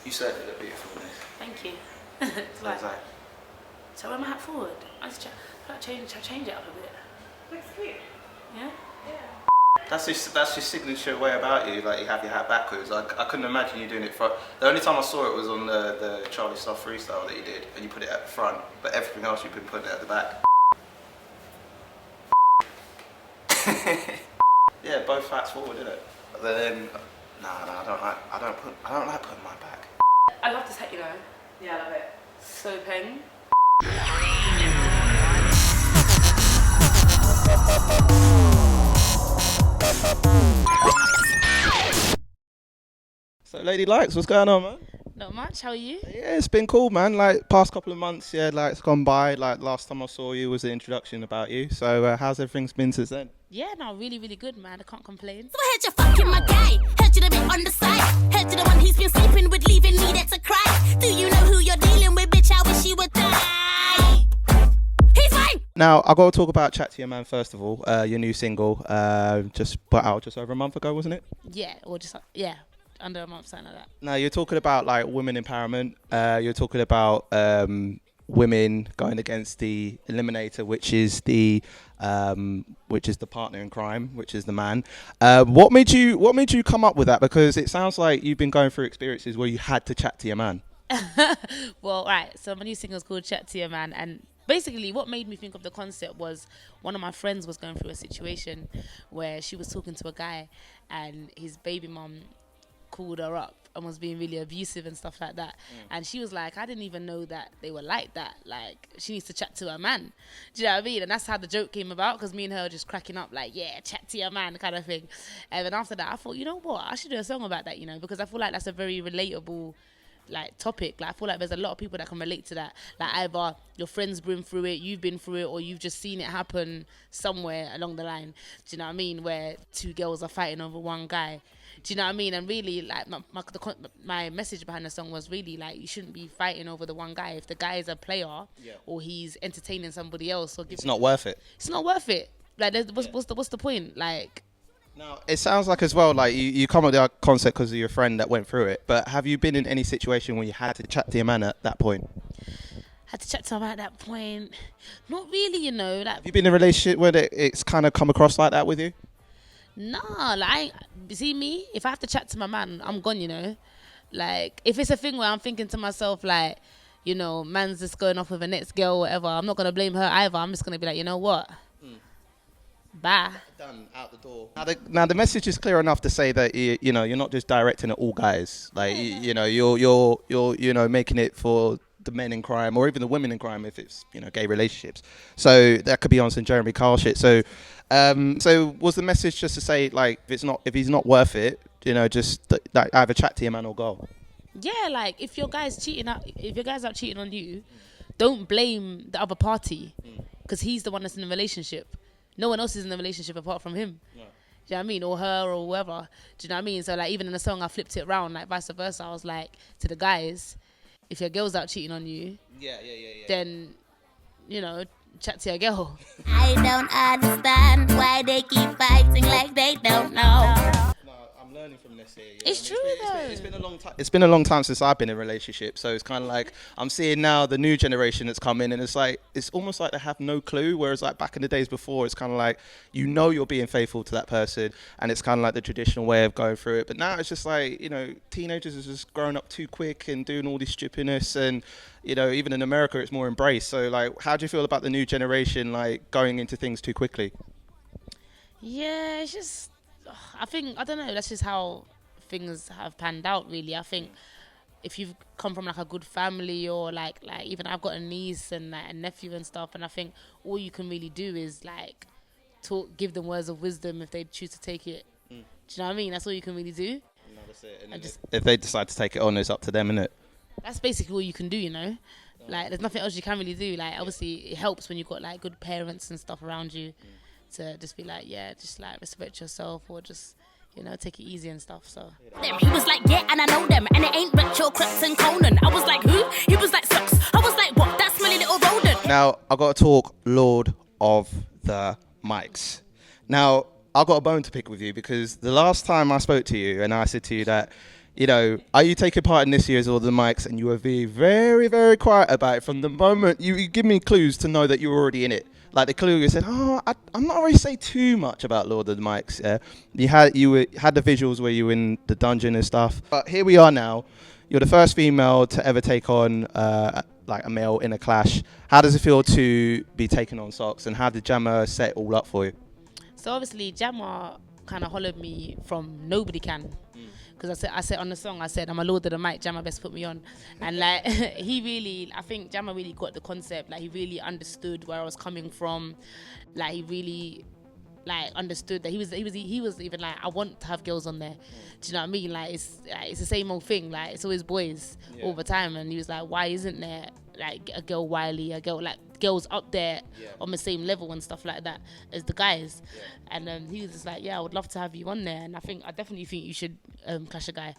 You certainly look beautiful in this. Thank you. How's that? So wear my hat forward. I just change it up a bit. Looks cute. Yeah? Yeah. That's your signature way about you, like you have your hat backwards. I couldn't imagine you doing it front. The only time I saw it was on the Charlie Sloth freestyle that you did, and you put it at the front, but everything else you've been putting it at the back. Yeah, both hats forward, isn't it? But then, I don't like putting mine back. I love this hat, you know. Yeah, I love it. So peng. So, Lady Lykez, what's going on, man? Not much, how are you? Yeah, it's been cool, man. Like, past couple of months, yeah, like, it's gone by. Like, last time I saw you was the introduction about you. So, how's everything been since then? Yeah, no, really, really good, man. I can't complain. So I heard you fucking my guy. Heard you the bit on the side. Heard you the one he's been sleeping with, leaving me there to cry. Do you know who you're dealing with, bitch? I wish you would die. He's fine. Now, I got to talk about Chat to Your Man first of all. Your new single, just put out just over a month ago, wasn't it? Yeah, or just, yeah, under a month, something like that. Now, you're talking about like women empowerment. You're talking about women going against the eliminator, which is the partner in crime, which is the man. What made you come up with that? Because it sounds like you've been going through experiences where you had to chat to your man. Well, right. So my new single is called Chat to Your Man, and basically what made me think of the concept was one of my friends was going through a situation where she was talking to a guy, and his baby mum called her up and was being really abusive and stuff like that. And she was like, I didn't even know that they were like that. Like, she needs to chat to her man. Do you know what I mean? And that's how the joke came about, because me and her were just cracking up like, yeah, chat to your man kind of thing. And then after that, I thought, you know what? I should do a song about that, you know, because I feel like that's a very relatable like topic. Like, I feel like there's a lot of people that can relate to that. Like, either your friends been through it, you've been through it, or you've just seen it happen somewhere along the line. Do you know what I mean? Where two girls are fighting over one guy. Do you know what I mean? And really, like, my message behind the song was really like, you shouldn't be fighting over the one guy. If the guy is a player, or he's entertaining somebody else, or It's not worth it. It's not worth it. Like, what's the point? Like. Now, it sounds like as well, like you come up with that concept because of your friend that went through it. But have you been in any situation where you had to chat to your man at that point? Had to chat to him at that point. Not really, you know. Like, have you been in a relationship where it's kind of come across like that with you? Nah, like, see me, if I have to chat to my man, I'm gone, you know. Like, if it's a thing where I'm thinking to myself, like, you know, man's just going off with the next girl or whatever, I'm not going to blame her either. I'm just going to be like, you know what? Bye. Done, out the door. Now the message is clear enough to say that you know, you're not just directing at all guys. Like, you know, you're you know, making it for the men in crime, or even the women in crime if it's, you know, gay relationships. So that could be on some Jeremy Kyle shit. So was the message just to say, like, if he's not worth it, you know, just like, either chat to your man or go? Yeah, like, if your guy's out cheating on you, don't blame the other party, because he's the one that's in the relationship. No one else is in the relationship apart from him. Yeah. Do you know what I mean? Or her, or whoever. Do you know what I mean? So, like, even in the song, I flipped it around, like, vice versa. I was like, to the guys, if your girl's out cheating on you, then, you know, chat to your girl. I don't understand why they keep fighting like they don't know. No, I'm learning from this here. It's true, though. It's been a long time. It's been a long time since I've been in a relationship, so it's kind of like I'm seeing now the new generation that's come in, and it's like it's almost like they have no clue. Whereas like back in the days before, it's kind of like, you know, you're being faithful to that person, and it's kind of like the traditional way of going through it. But now it's just like, you know, teenagers are just growing up too quick and doing all this stupidness, and you know, even in America, it's more embraced. So like, how do you feel about the new generation, like, going into things too quickly? Yeah, it's just, I think, I don't know, that's just how things have panned out, really. I think if you've come from like a good family, or like even I've got a niece and like a nephew and stuff, and I think all you can really do is like give them words of wisdom if they choose to take it. Do you know what I mean? That's all you can really do. No, that's it. And if they decide to take it on, it's up to them, isn't it? That's basically all you can do, you know. Like, there's nothing else you can really do. Like, obviously it helps when you've got like good parents and stuff around you to just be like, yeah, just like respect yourself, or just, you know, take it easy and stuff. So He was like, yeah, and I know them, and it ain't Retro, Crux and Conan. I was like, who? He was like, sucks. I was like, what? That's Smelly Little Rodent. Now I got to talk Lord of the Mics. Now I've got a bone to pick with you, because the last time I spoke to you and I said to you that You know, are you taking part in this year's All the Mics? And you were very, very, very quiet about it from the moment you give me clues to know that you're already in it. Like the clue, you said, "Oh, I'm not really say too much about Lord of the Mics." Yeah, had the visuals where you were in the dungeon and stuff. But here we are now. You're the first female to ever take on like a male in a clash. How does it feel to be taken on Socks? And how did Jammer set it all up for you? So obviously Jammer kind of hollered me from Nobody Can. Because I said on the song, I said, I'm a Lord of the Mic, Jammer best put me on. And like, I think Jammer really got the concept. Like, he really understood where I was coming from. Like, he really, like, understood that he was even like, I want to have girls on there. Do you know what I mean? Like, it's the same old thing. Like, it's always boys all the time. And he was like, why isn't there, like, a girl Wiley, a girl, like, girls up there on the same level and stuff like that as the guys. And he was just like, yeah, I would love to have you on there. And I definitely think you should clash a guy.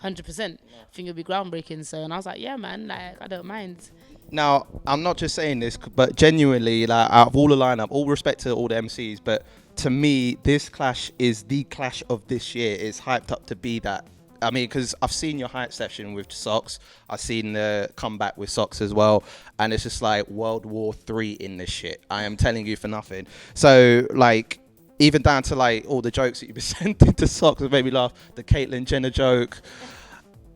100%. I think it'll be groundbreaking. So, and I was like, yeah, man, like, I don't mind. Now, I'm not just saying this, but genuinely, like, out of all the lineup, all respect to all the MCs, but to me, this clash is the clash of this year. It's hyped up to be that. I mean, because I've seen your hype session with Socks. I've seen the comeback with Socks as well. And it's just like World War III in this shit. I am telling you for nothing. So, like, even down to, like, all the jokes that you've been sending to Socks that made me laugh. The Caitlyn Jenner joke.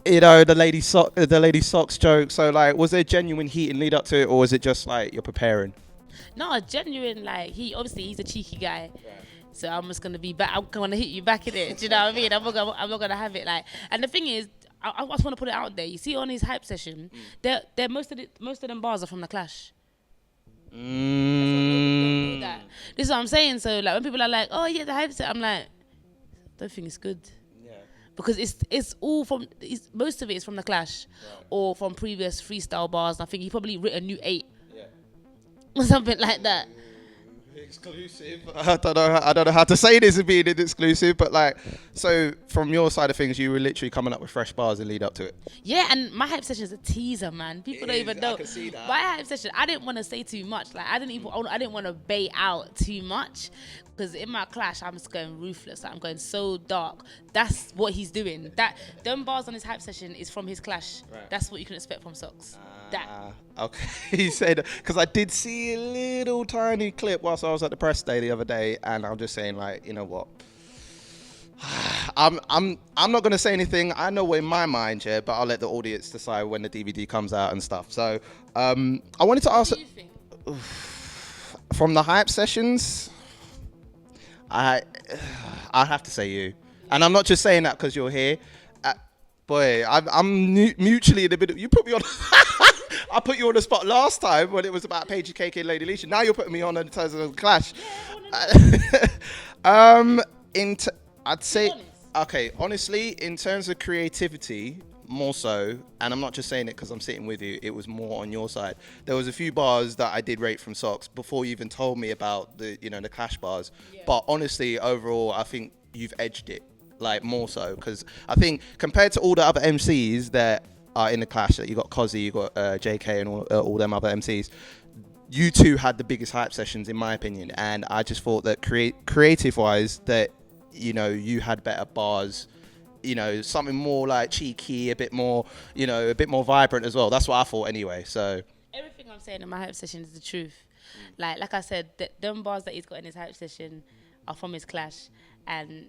You know, the Lady Socks joke. So, like, was there genuine heat and lead up to it? Or was it just, like, you're preparing? No, genuine, like, he's a cheeky guy. Right. So I'm just gonna be back. I'm gonna hit you back in it. Do you know what I mean? I'm not gonna have it like. And the thing is, I just want to put it out there. You see, on his hype session, they're most of them bars are from the Clash. That. This is what I'm saying. So like when people are like, "Oh yeah, the hype set," I'm like, I don't think it's good. Yeah. Because it's all from most of it is from the Clash, or from previous freestyle bars. I think he probably written new 8. Yeah. Or something like that. Exclusive. I don't know how to say this as being an exclusive, but like, so from your side of things, you were literally coming up with fresh bars and lead up to it. Yeah, and my hype session is a teaser, man. People don't even know. I can see that. My hype session, I didn't want to say too much. Like, I didn't want to bait out too much, because in my clash, I'm just going ruthless. Like, I'm going so dark. That's what he's doing. Them bars on his hype session is from his clash. Right. That's what you can expect from Socks. Okay, he said, because I did see a little tiny clip whilst I was at the press day the other day, and I'm just saying, like, you know what, I'm not gonna say anything. I know in my mind, yeah, but I'll let the audience decide when the DVD comes out and stuff. So I wanted to ask, what do you think? From the hype sessions, I have to say you, and I'm not just saying that because you're here. Boy, I'm mutually in the middle. You put me on. I put you on the spot last time when it was about Paige KK and Lady Lykez. Now you're putting me on in terms of the clash. I'd say, okay, honestly, in terms of creativity, more so, and I'm not just saying it because I'm sitting with you, it was more on your side. There was a few bars that I did rate from Socks before you even told me about the clash bars. Yeah. But honestly, overall, I think you've edged it, like, more so, because I think compared to all the other MCs that are in the clash, that you got Cozzy, you got JK, and all them other MCs, you two had the biggest hype sessions in my opinion, and I just thought that creative wise that you had better bars, something more like cheeky, a bit more vibrant as well. That's what I thought anyway. So everything I'm saying in my hype session is the truth. Like I said, them bars that he's got in his hype session are from his clash. And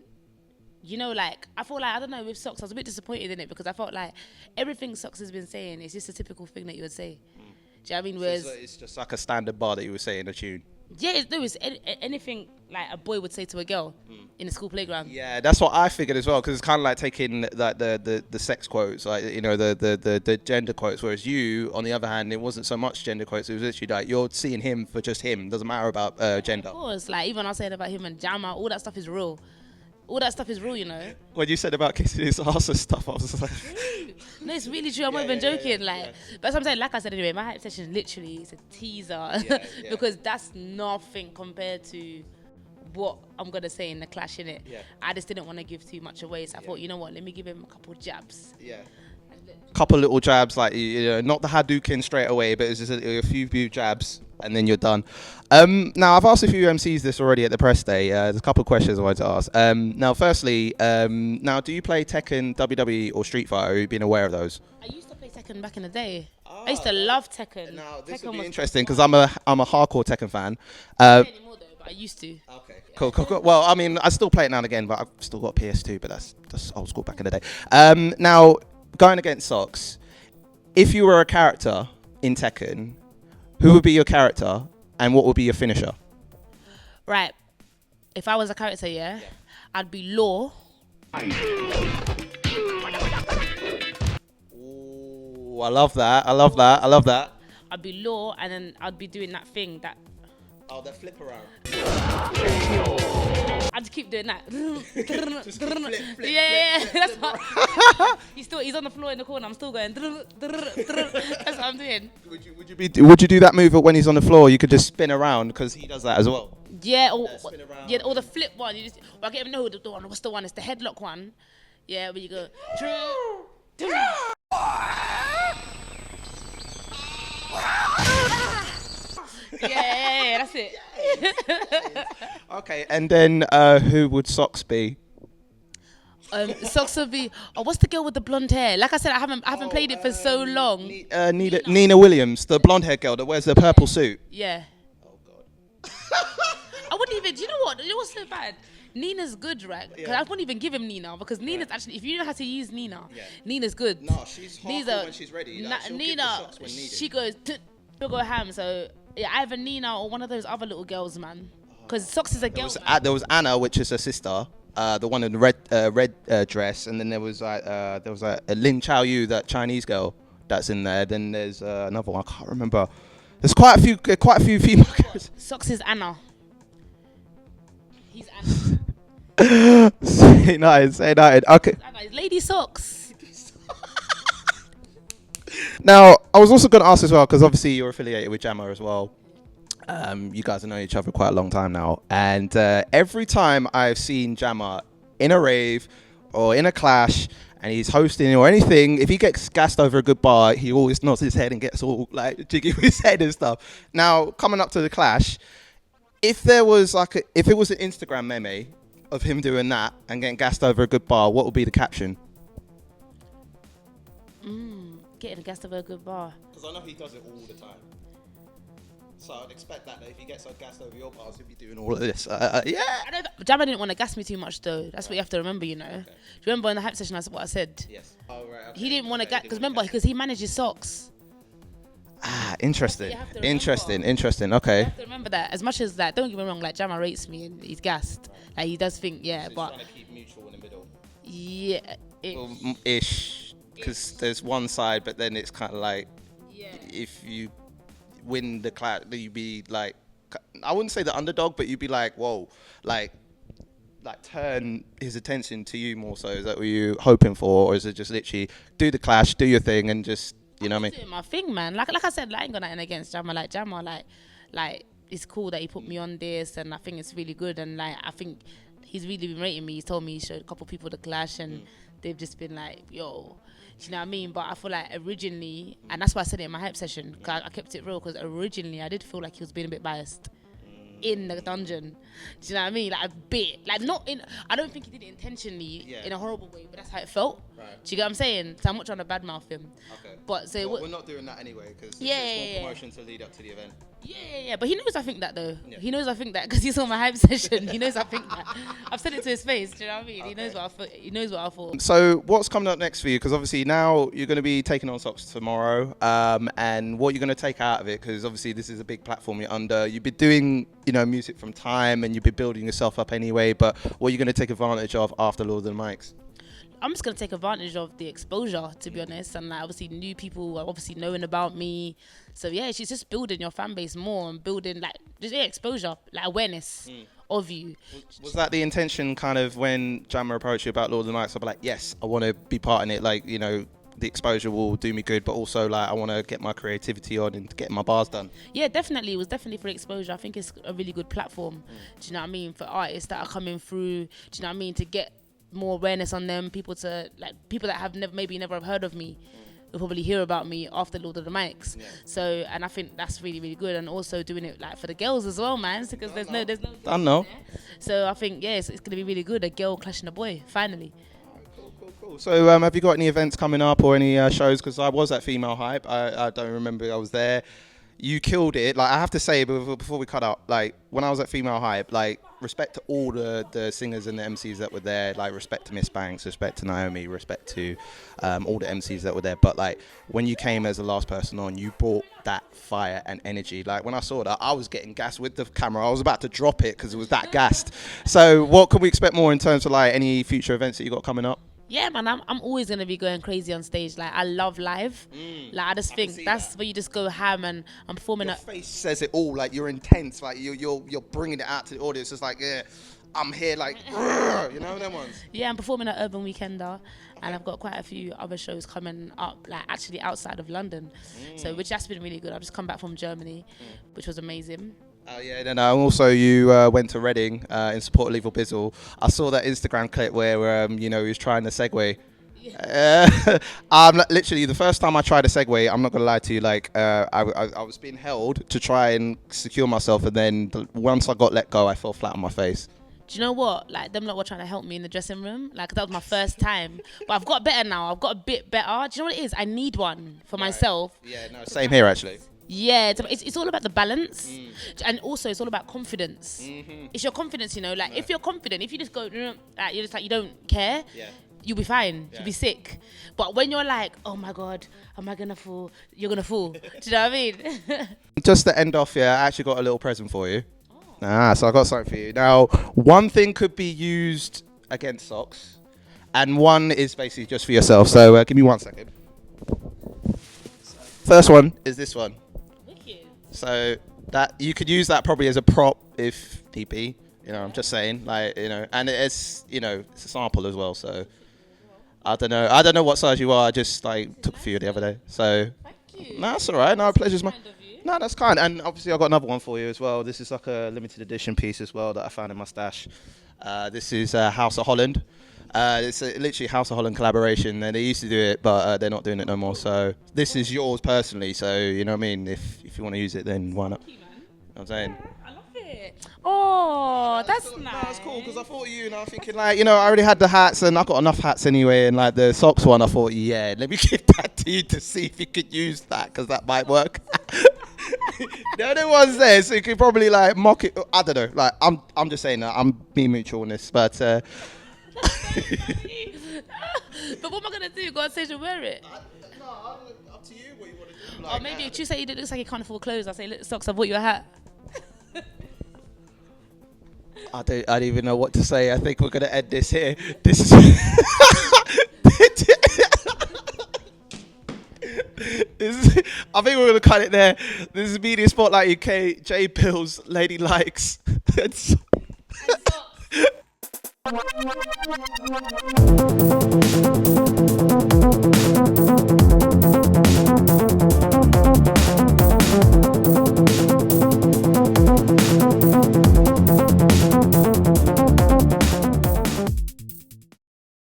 like, I feel like, I don't know, with Socks, I was a bit disappointed in it, because I felt like everything Socks has been saying is just a typical thing that you would say. Do you know what I mean? Whereas it's just like a standard bar that you would say in a tune. Yeah, it's anything like a boy would say to a girl in a school playground. Yeah, that's what I figured as well, because it's kind of like taking like the sex quotes, like the gender quotes. Whereas you, on the other hand, it wasn't so much gender quotes. It was literally like you're seeing him for just him. Doesn't matter about gender. Of course, like even I was saying about him and Jammer, all that stuff is real. All that stuff is real, When you said about kissing his ass and stuff, I was just like... No, it's really true. I'm not even joking. But sometimes, like I said anyway, my hype session literally is a teaser. Because that's nothing compared to what I'm going to say in the clash, innit? Yeah. I just didn't want to give too much away. So I thought, you know what, let me give him a couple jabs. Yeah. Couple little jabs, like, not the Hadouken straight away, but it's just a few jabs. and then you're done. Now, I've asked a few MCs this already at the press day. There's a couple of questions I wanted to ask. Now, firstly, now, do you play Tekken, WWE, or Street Fighter? Have you been aware of those? I used to play Tekken back in the day. I used to love Tekken. Now, this Tekken will be was interesting because I'm a hardcore Tekken fan. not anymore though, but I used to. Okay, cool. Well, I mean, I still play it now and again, but I've still got PS2, but that's old school back in the day. Now, going against Socks, if you were a character in Tekken, who would be your character and what would be your finisher? Right. If I was a character, yeah. I'd be Law. Ooh, I love that. I'd be Law, and then I'd be doing that thing that. Oh, the flip around. I'd just keep doing that. flip. Yeah. That's what. He's on the floor in the corner. I'm still going. That's what I'm doing. Would you do that move when he's on the floor? You could just spin around because he does that as well. Yeah, or Spin the flip one. You just, I can't even know the one. What's the one? It's the headlock one. Yeah, where you go. Yeah, that's it. Okay, and then who would Socks be? Socks would be. Oh, what's the girl with the blonde hair? Like I said, I haven't played it for so long. Nina Williams, the blonde-haired girl that wears the purple suit. Yeah. Oh God. I wouldn't even. Do you know what? You know what's so bad? Nina's good, right? Because I wouldn't even give him Nina because Nina's actually. If you know how to use Nina, Nina's good. No, she's hardcore when she's ready. She'll give the shots when needed. She goes. She'll go ham. So yeah, either Nina or one of those other little girls, man. Because Socks is a girl. There was Anna, which is her sister. The one in the red dress, and then there was a Lin Chao Yu, that Chinese girl that's in there. Then there's another one, I can't remember. There's quite a few female characters. Socks is Anna. He's Anna. Say nice. Okay. Anna is Lady Socks. Now, I was also going to ask as well, because obviously you're affiliated with Jammer as well. You guys have known each other quite a long time now, and every time I've seen Jammer in a rave or in a clash and he's hosting or anything, if he gets gassed over a good bar, he always nods his head and gets all like jiggy with his head and stuff. Now, coming up to the clash, if it was an Instagram meme of him doing that and getting gassed over a good bar, what would be the caption? Getting gassed over a good bar. Because I know he does it all the time. So I'd expect that if he gets so gassed over your bars, he'll be doing all of this. Yeah. I know Jammer didn't want to gas me too much though. That's what you have to remember, you know. Okay. Do you remember in the hype session? That's what I said. Yes. Oh right. Okay. He didn't want to gas because he manages Socks. Ah, interesting. Interesting. Okay. You have to remember that. As much as that, don't get me wrong. Like Jammer rates me and he's gassed. Like he does think, yeah, so but he's trying to keep neutral in the middle. Yeah. Ish. Because there's one side, but then it's kind of like, if you win the clash, you'd be like, I wouldn't say the underdog, but you'd be like, whoa, like turn his attention to you more so. Is that what you're hoping for, or is it just literally do the clash, do your thing, and just, you know what I mean? Doing my thing, man. Like I said, I ain't got nothing against Jammer. Like Jammer, like it's cool that he put me on this, and I think it's really good. And like I think he's really been rating me. He's told me he showed a couple people the clash, and they've just been like, yo. Do you know what I mean? But I feel like originally, and that's why I said it in my hype session, cause I kept it real, because originally I did feel like he was being a bit biased in the dungeon. Do you know what I mean? Like a bit. Like not in, I don't think he did it intentionally in a horrible way, but that's how it felt. Right. Do you get what I'm saying? So I'm not trying to badmouth him. Okay. But so we're not doing that anyway, because it's more promotion to lead up to the event. Yeah. But he knows I think that though. Yeah. He knows I think that because he saw my hype session. He knows I think that. I've said it to his face. Do you know what I mean? Okay. He knows what I thought. So what's coming up next for you? Because obviously now you're going to be taking on Socks tomorrow, and what you're going to take out of it? Because obviously this is a big platform you're under. You've been doing, music from time, and you've been building yourself up anyway. But what are you going to take advantage of after Lord of the Mics? I'm just going to take advantage of the exposure, to be honest, and like obviously new people are obviously knowing about me. So yeah, she's just building your fan base more and building like just exposure, like awareness of you. Was that the intention kind of when Jammer approached you about Lord of the Mics? I'll be like, yes, I want to be part in it. Like, the exposure will do me good, but also like I want to get my creativity on and get my bars done. Yeah, definitely. It was definitely for exposure. I think it's a really good platform. Do you know what I mean? For artists that are coming through, do you know what I mean? To get more awareness on them, people that have never have heard of me, will probably hear about me after Lord of the Mics. So, and I think that's really, really good. And also doing it like for the girls as well, man, because there's no. I know. So I think it's gonna be really good. A girl clashing a boy, finally. Cool. So have you got any events coming up or any shows? Because I was at Female Hype. I don't remember I was there. You killed it. Like, I have to say, before we cut up, like, when I was at Female Hype, like, respect to all the singers and the MCs that were there. Like, respect to Miss Banks, respect to Naomi, respect to all the MCs that were there. But, like, when you came as the last person on, you brought that fire and energy. Like, when I saw that, I was getting gassed with the camera. I was about to drop it because it was that gassed. So what can we expect more in terms of, like, any future events that you got coming up? Yeah, man, I'm always gonna be going crazy on stage. Like, I love live. Like, I just think that's where you just go ham, and I'm performing. Your face says it all. Like, you're intense. Like, you're bringing it out to the audience. It's like, yeah, I'm here. Like, you know them ones. Yeah, I'm performing at Urban Weekender, and I've got quite a few other shows coming up, like actually outside of London. So, which has been really good. I've just come back from Germany, which was amazing. Oh yeah, then also you went to Reading in support of Lethal Bizzle. I saw that Instagram clip where he was trying the Segway. Literally the first time I tried a Segway, I'm not gonna lie to you, like I was being held to try and secure myself, and then once I got let go, I fell flat on my face. Do you know what? Like, them lot were trying to help me in the dressing room. Like, that was my first time, but I've got better now. I've got a bit better. Do you know what it is? I need one for myself. Yeah, no, same here actually. Yeah, it's all about the balance, and also it's all about confidence. It's your confidence, like if you're confident, if you just go, you're just like, you don't care, you'll be fine, you'll be sick. But when you're like, oh my God, am I gonna fall? You're gonna fall. Do you know what I mean? Just to end off, I actually got a little present for you. So I got something for you. Now, one thing could be used against socks, and one is basically just for yourself. So give me 1 second. First one is this one. So that you could use that probably as a prop if need be. I'm just saying, like, and it's it's a sample as well. So I don't know what size you are. I just like took a few the other day. So Thank you. no, that's all right. No, pleasure's mine. Kind of you. No, that's kind. And obviously I got another one for you as well. This is like a limited edition piece as well that I found in my stash. This is House of Holland. It's literally House of Holland collaboration, and they used to do it, but they're not doing it no more. So this is yours personally. So you know what I mean. If you want to use it, then why not? Thank you, man. You know what I'm saying. I love it. Oh, that's nice. No, that's cool because I thought you, and I was thinking like, I already had the hats, and I got enough hats anyway, and like the socks one, I thought, yeah, let me give that to you to see if you could use that because that might work. The other one's there, so you could probably like mock it. I don't know. Like I'm just saying that I'm being mutual on this, but. But what am I gonna do? Go on stage and wear it? No, up to you what you want to do. Or maybe if you say it looks like you can't afford clothes, I'll say, look, socks, I bought you a hat. I don't even know what to say. I think we're gonna end this here. This is. I think we're gonna cut it there. This is Media Spotlight UK. J Pills, Lady Lykez. And socks.